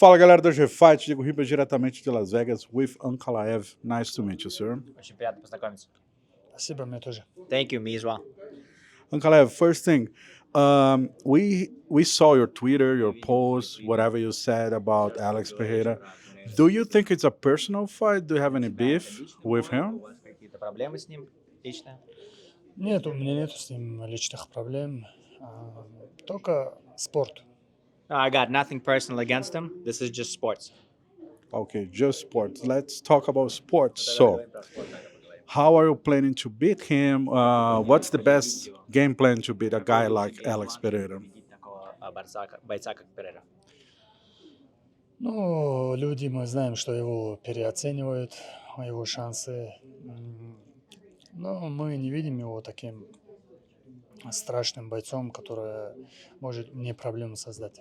Fala galera do Overhyped, Diego Ribas diretamente de Las Vegas with Ankalaev. Nice to meet you, sir. Очень приятно познакомиться. Спасибо, мне тоже. Thank you, me as well. Ankalaev, first thing, we saw your Twitter, your post, whatever you said about Alex Pereira. Do you think it's a personal fight? Do you have any beef with him? У вас какие-то проблемы с ним лично? Нет, у меня нету с ним личных проблем, только спорт. No, I got nothing personal against him. This is just sports. Okay, just sports. Let's talk about sports. So, how are you planning to beat him? What's the best game plan to beat a guy like Alex Pereira? Победить такого бойца, как Перейра. Ну, люди, мы знаем, что его переоценивают, его шансы. Но мы не видим его таким страшным бойцом, который может мне проблему создать.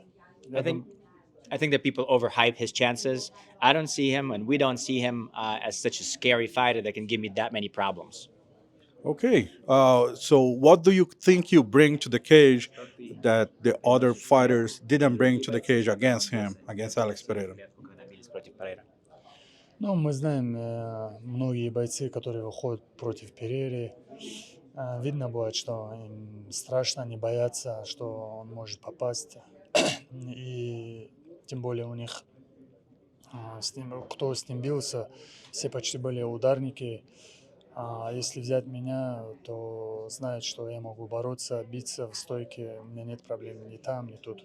I think that people overhype his chances. I don't see him, and we don't see him as such a scary fighter that can give me that many problems. Okay, so what do you think you bring to the cage that the other fighters didn't bring to the cage against him, against Alex Pereira? Когда бились против Перейра. Ну, мы знаем, многие бойцы, которые выходят против Перейры, видно будет, что им страшно, они боятся, что он может попасть. И тем более у них, кто с ним бился, все почти были ударники. А если взять меня, то знают, что я могу бороться, биться в стойке, у меня нет проблем ни там, ни тут.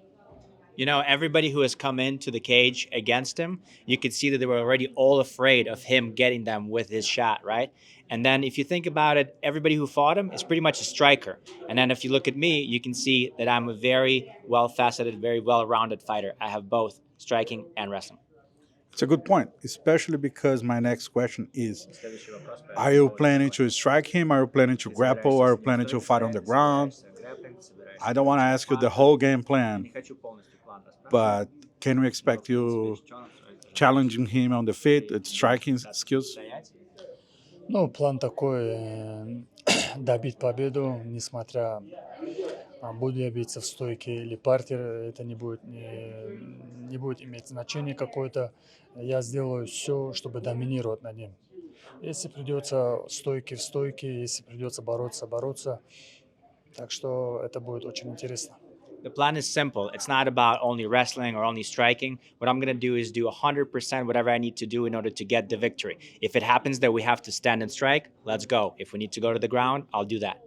You know, everybody who has come into the cage against him, you could see that they were already all afraid of him getting them with his shot, right? And then if you think about it, everybody who fought him is pretty much a striker. And then if you look at me, you can see that I'm a very well-faceted, very well-rounded fighter. I have both striking and wrestling. It's a good point, especially because my next question is, are you planning to strike him? Are you planning to grapple? Are you planning to fight on the ground? I don't want to ask you the whole game plan, but can we expect you challenging him on the feet with striking skills? Ну, план такой, добить победу, несмотря, буду я биться в стойке или партер, это не будет иметь значения какое-то. Я сделаю все, чтобы доминировать над ним. Если придется стойки в стойке, если придется бороться. Так что это будет очень интересно. The plan is simple. It's not about only wrestling or only striking. What I'm going to do is do 100% whatever I need to do in order to get the victory. If it happens that we have to stand and strike, let's go. If we need to go to the ground, I'll do that.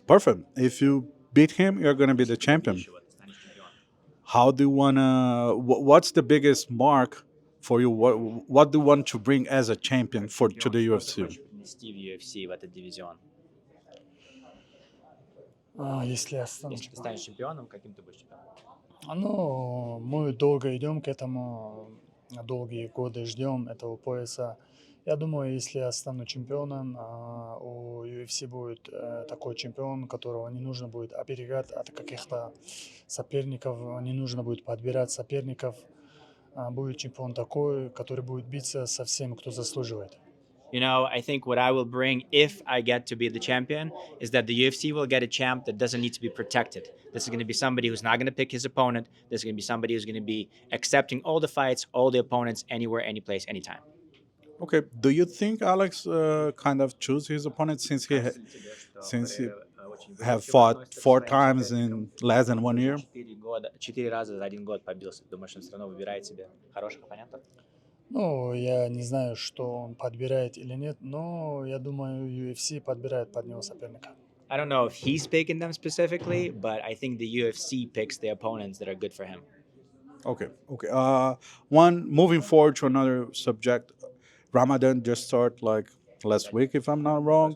Perfect. If you beat him, you're going to be the champion. How do you want to, what's the biggest mark for you? What do you want to bring as a champion to the UFC? Принести в UFC в этот дивизион. Если я стану Если ты станешь чемпионом, каким ты будешь чемпионом? Ну, мы долго идем к этому, долгие годы ждем этого пояса. Я думаю, если я стану чемпионом, у UFC будет такой чемпион, которого не нужно будет оберегать от каких-то соперников, не нужно будет подбирать соперников. Будет чемпион такой, который будет биться со всеми, кто заслуживает. You know, I think what I will bring if I get to be the champion is that the UFC will get a champ that doesn't need to be protected. This is going to be somebody who's not going to pick his opponent. This is going to be somebody who's going to be accepting all the fights, all the opponents, anywhere, any place, anytime. Okay. Do you think Alex kind of chose his opponent since he have fought 4 times in less than 1 year? 4 раза за 1 год побился. Думаешь, он все равно выбирает себе хороших оппонентов? Ну, я не знаю, что он подбирает или нет, но я думаю, UFC подбирает под него соперника. I don't know if he's picking them specifically, but I think the UFC picks the opponents that are good for him. Okay. Moving forward to another subject, Ramadan just started like last week, if I'm not wrong.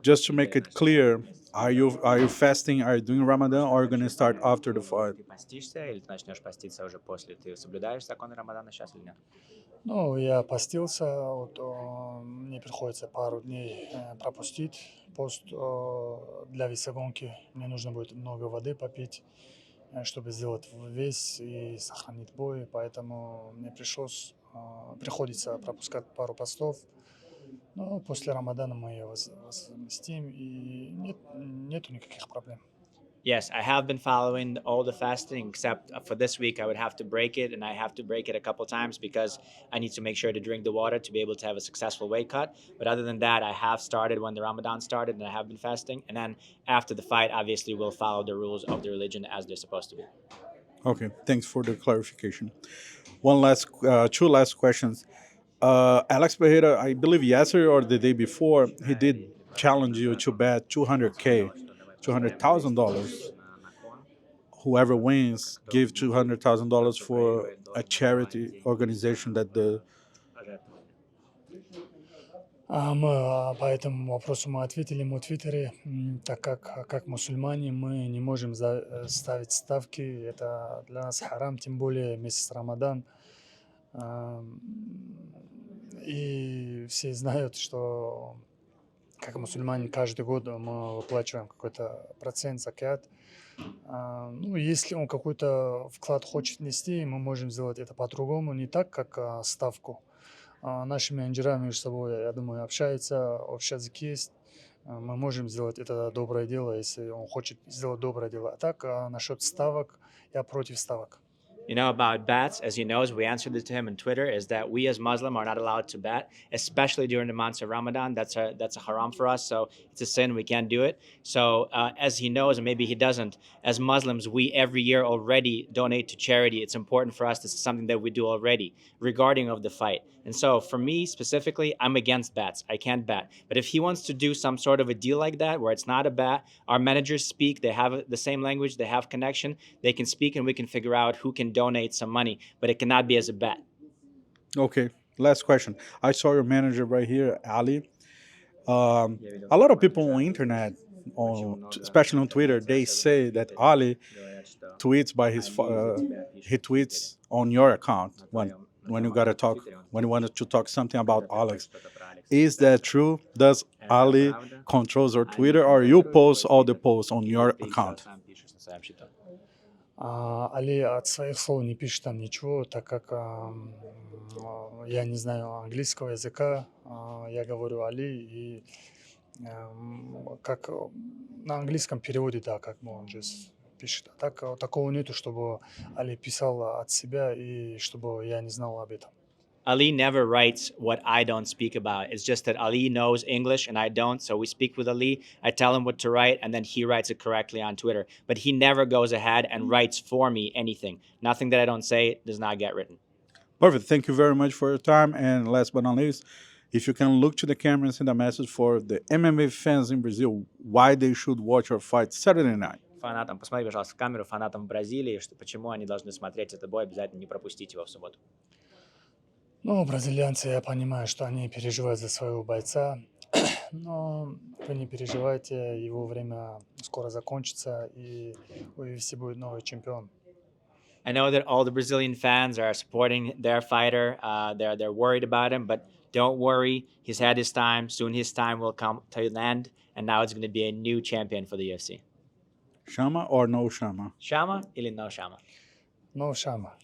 Just to make it clear, are you fasting? Are you doing Ramadan, or are you gonna start after the fight? Ты постишься или ты начнешь поститься уже после? Ты соблюдаешь законы Рамадана сейчас или нет? Ну, я постился, вот, мне приходится пару дней пропустить пост для весогонки. Мне нужно будет много воды попить, чтобы сделать вес и сохранить бой, поэтому мне приходится пропускать пару постов. Но после Рамадана мы ее возместим, и нету никаких проблем. Yes, I have been following all the fasting, except for this week I would have to break it, and I have to break it a couple times because I need to make sure to drink the water to be able to have a successful weight cut. But other than that, I have started when the Ramadan started, and I have been fasting. And then after the fight, obviously, we'll follow the rules of the religion as they're supposed to be. Okay, thanks for the clarification. Two last questions. Alex Pereira, I believe yesterday or the day before, he did challenge you to bet 200K, $200,000. Whoever wins, give $200,000 for a charity organization that the. По этому вопросу мы ответили ему в Твиттере, так как мусульмане мы не можем ставить ставки, это для нас харам, тем более месяц Рамадан. И все знают, что как мусульмане каждый год мы выплачиваем какой-то процент закят. Ну, если он какой-то вклад хочет нести, мы можем сделать это по-другому, не так, как ставку. Наши менеджеры между собой, я думаю, общаются, общий язык есть. Мы можем сделать это доброе дело, если он хочет сделать доброе дело. А так, насчет ставок, я против ставок. You know, about bets, as he knows, we answered this to him on Twitter, is that we as Muslim are not allowed to bet, especially during the months of Ramadan. That's a haram for us, so it's a sin. We can't do it. So as he knows, and maybe he doesn't, as Muslims, we every year already donate to charity. It's important for us. This is something that we do already regarding of the fight. And so for me specifically, I'm against bets. I can't bet. But if he wants to do some sort of a deal like that, where it's not a bet, our managers speak, they have the same language, they have connection, they can speak, and we can figure out who can donate some money, but it cannot be as a bet. Okay, last question. I saw your manager right here, Ali. A lot of people on internet, especially on Twitter, they say that Ali tweets by he tweets on your account when you gotta talk, when you wanted to talk something about Alex. Is that true? Does Ali controls your Twitter, or you post all the posts on your account? Али от своих слов не пишет там ничего, так как я не знаю английского языка, я говорю Али, и как на английском переводе, да, как он здесь пишет. А так такого нету, чтобы Али писал от себя и чтобы я не знал об этом. Ali never writes what I don't speak about. It's just that Ali knows English and I don't, so we speak with Ali. I tell him what to write, and then he writes it correctly on Twitter. But he never goes ahead and writes for me anything. Nothing that I don't say does not get written. Perfect. Thank you very much for your time. And last but not least, if you can look to the camera and send a message for the MMA fans in Brazil, why they should watch your fight Saturday night. Фанатам, посмотри, пожалуйста, в камеру, фанатам в Бразилии, что, почему они должны смотреть этот бой, обязательно не пропустить его в субботу. Ну, бразильянцы, я понимаю, что они переживают за своего бойца, но вы не переживайте, его время скоро закончится, и у UFC будет новый чемпион. I know that all the Brazilian fans are supporting their fighter. They're worried about him, but don't worry. He's had his time. Soon his time will come to an end, and now it's going to be a new champion for the UFC. Shama or no Shama? Shama или no Shama? No Shama.